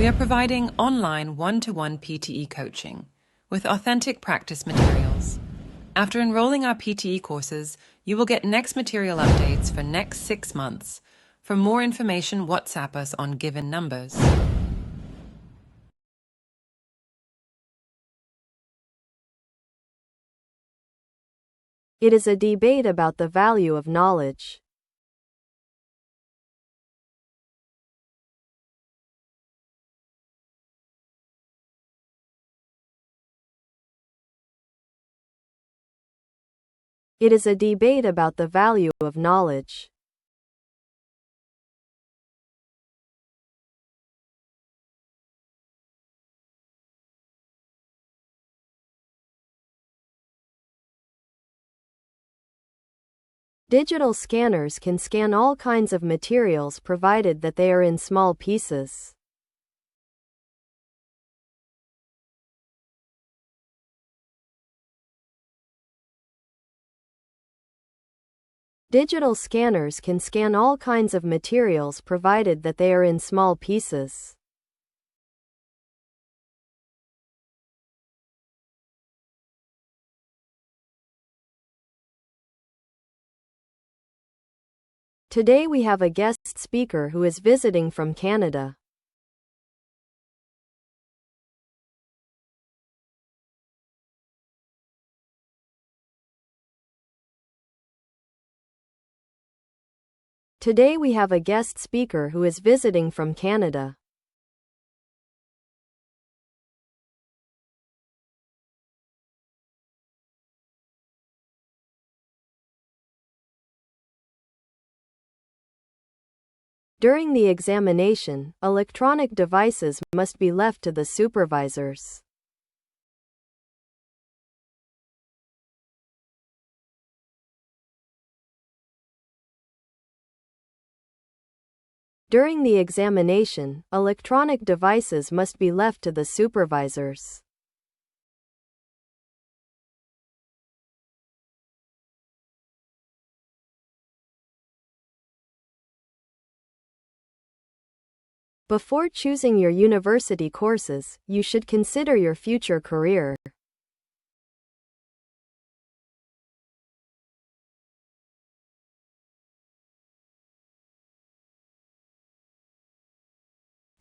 We are providing online one-to-one PTE coaching with authentic practice materials. After enrolling our PTE courses, you will get next material updates for next 6 months. For more information, WhatsApp us on given numbers. It is a debate about the value of knowledge. It is a debate about the value of knowledge. Digital scanners can scan all kinds of materials provided that they are in small pieces. Digital scanners can scan all kinds of materials provided that they are in small pieces. Today we have a guest speaker who is visiting from Canada. Today we have a guest speaker who is visiting from Canada. During the examination, electronic devices must be left to the supervisors. During the examination, electronic devices must be left to the supervisors. Before choosing your university courses, you should consider your future career.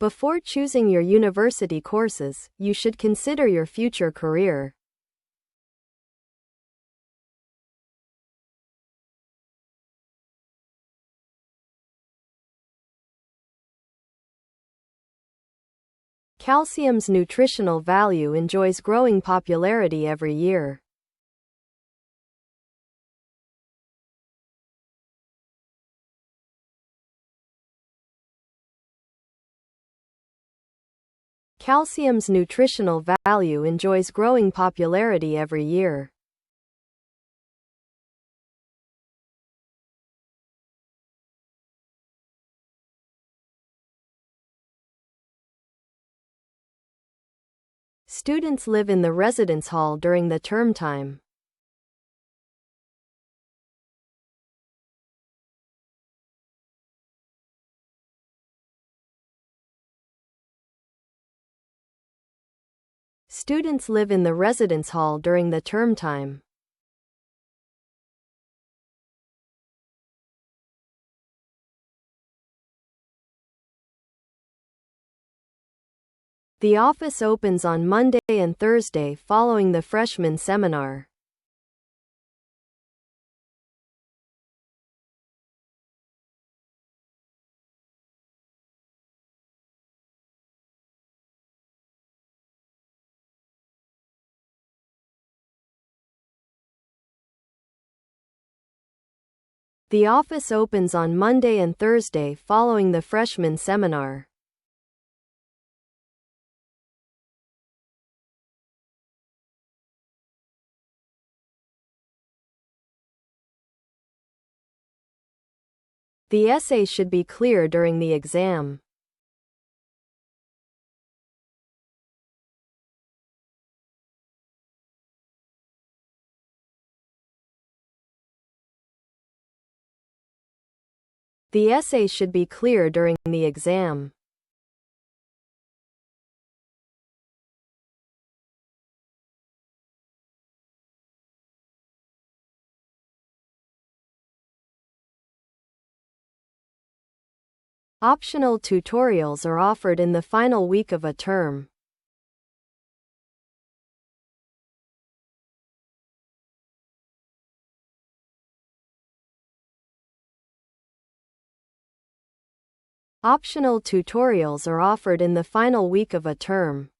Before choosing your university courses, you should consider your future career. Calcium's nutritional value enjoys growing popularity every year. Calcium's nutritional value enjoys growing popularity every year. Students live in the residence hall during the term time. Students live in the residence hall during the term time. The office opens on Monday and Thursday following the freshman seminar. The office opens on Monday and Thursday following the freshman seminar. The essay should be clear during the exam. The essay should be clear during the exam. Optional tutorials are offered in the final week of a term. Optional tutorials are offered in the final week of a term.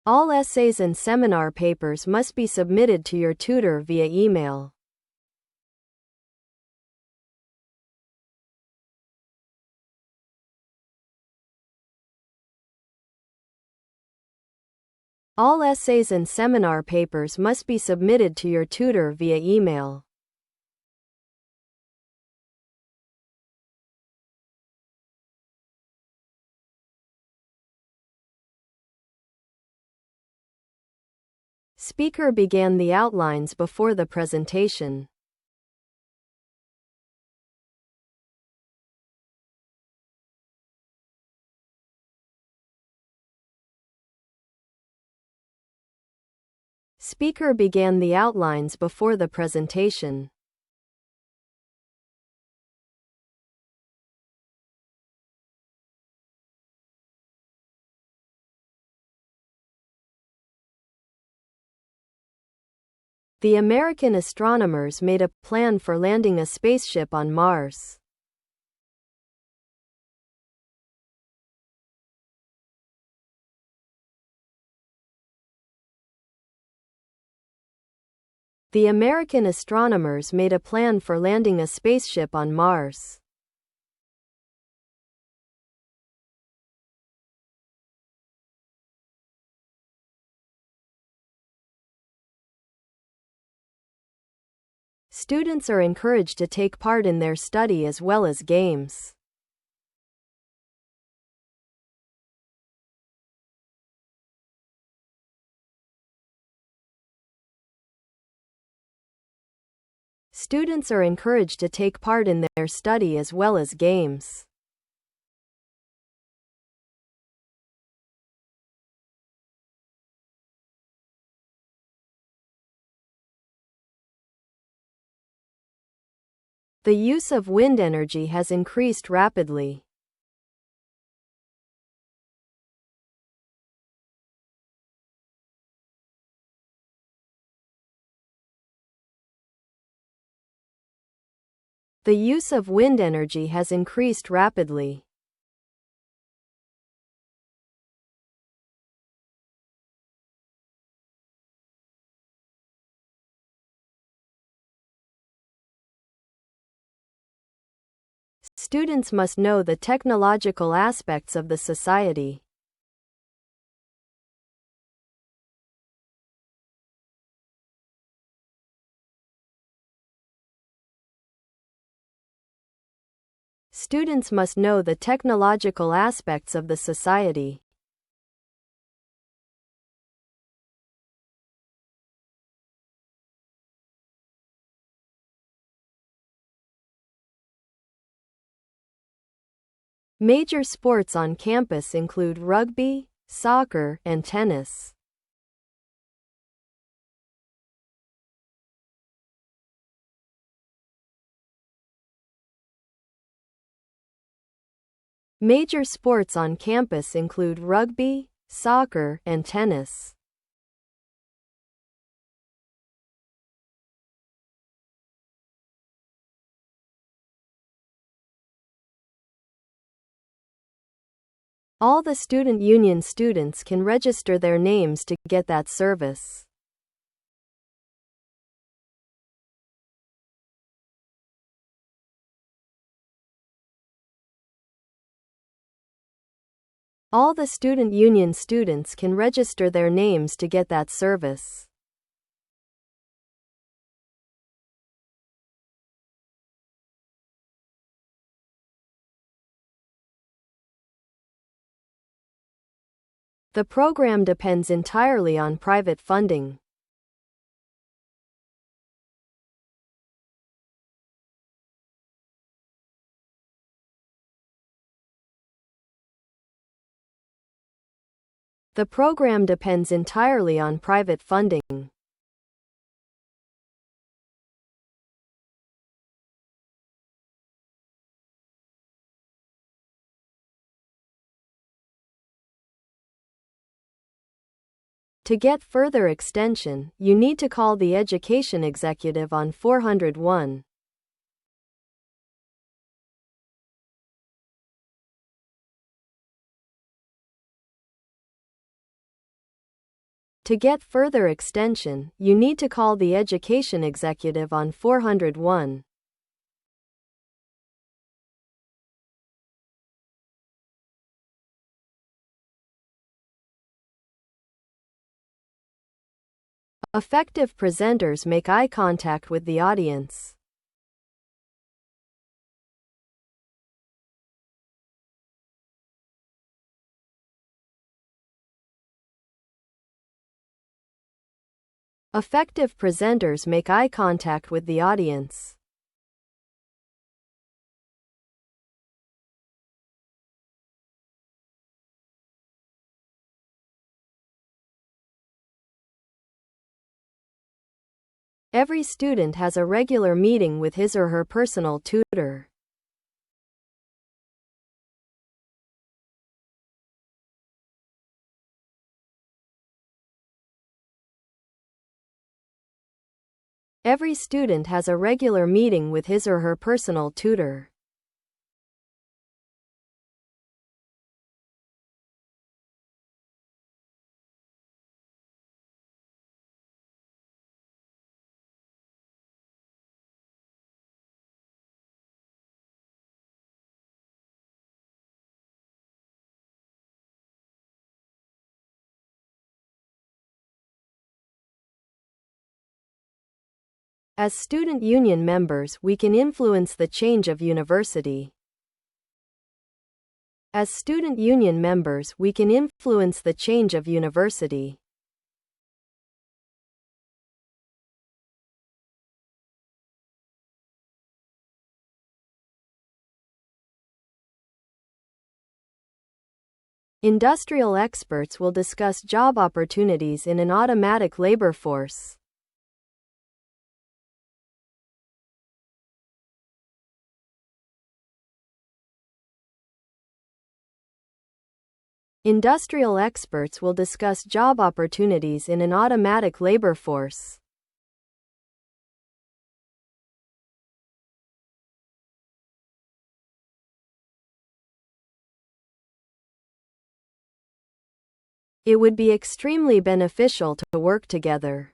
All essays and seminar papers must be submitted to your tutor via email. All essays and seminar papers must be submitted to your tutor via email. Speaker began the outlines before the presentation. Speaker began the outlines before the presentation. The American astronomers made a plan for landing a spaceship on Mars. The American astronomers made a plan for landing a spaceship on Mars. Students are encouraged to take part in their study as well as games. Students are encouraged to take part in their study as well as games. The use of wind energy has increased rapidly. The use of wind energy has increased rapidly. Students must know the technological aspects of the society. Students must know the technological aspects of the society. Major sports on campus include rugby, soccer, and tennis. Major sports on campus include rugby, soccer, and tennis. All the student union students can register their names to get that service. All the student union students can register their names to get that service. The program depends entirely on private funding. The program depends entirely on private funding. To get further extension, you need to call the education executive on 401. To get further extension, you need to call the education executive on 401. Effective presenters make eye contact with the audience. Effective presenters make eye contact with the audience. Every student has a regular meeting with his or her personal tutor. Every student has a regular meeting with his or her personal tutor. As student union members, we can influence the change of university. As student union members, we can influence the change of university. Industrial experts will discuss job opportunities in an automatic labor force. Industrial experts will discuss job opportunities in an automatic labor force. It would be extremely beneficial to work together.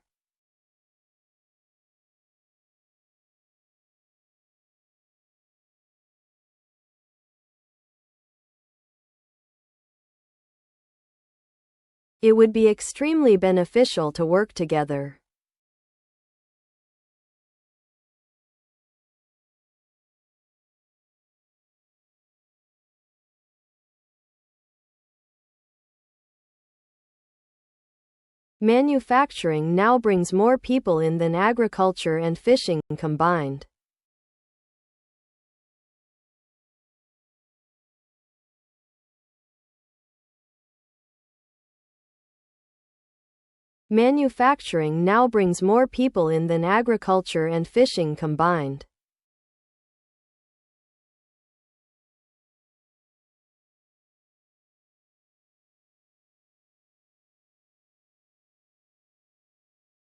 It would be extremely beneficial to work together. Manufacturing now brings more people in than agriculture and fishing combined. Manufacturing now brings more people in than agriculture and fishing combined.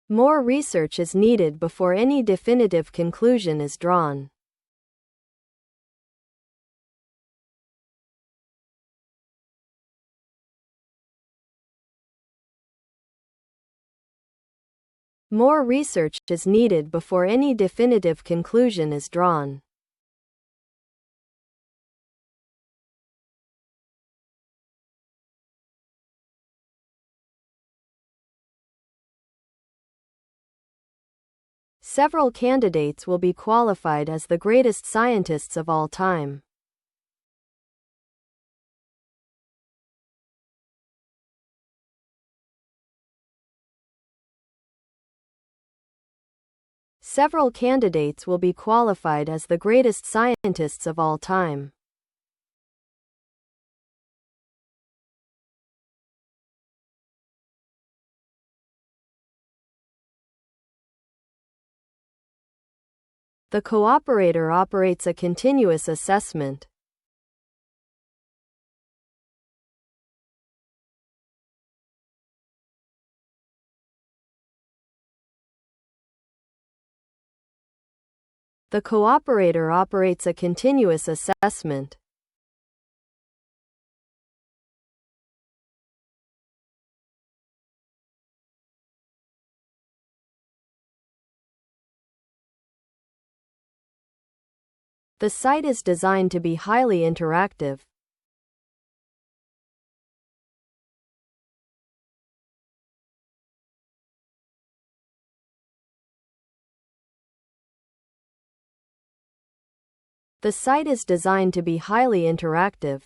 More research is needed before any definitive conclusion is drawn. More research is needed before any definitive conclusion is drawn. Several candidates will be qualified as the greatest scientists of all time. Several candidates will be qualified as the greatest scientists of all time. The cooperator operates a continuous assessment. The cooperator operates a continuous assessment. The site is designed to be highly interactive. The site is designed to be highly interactive.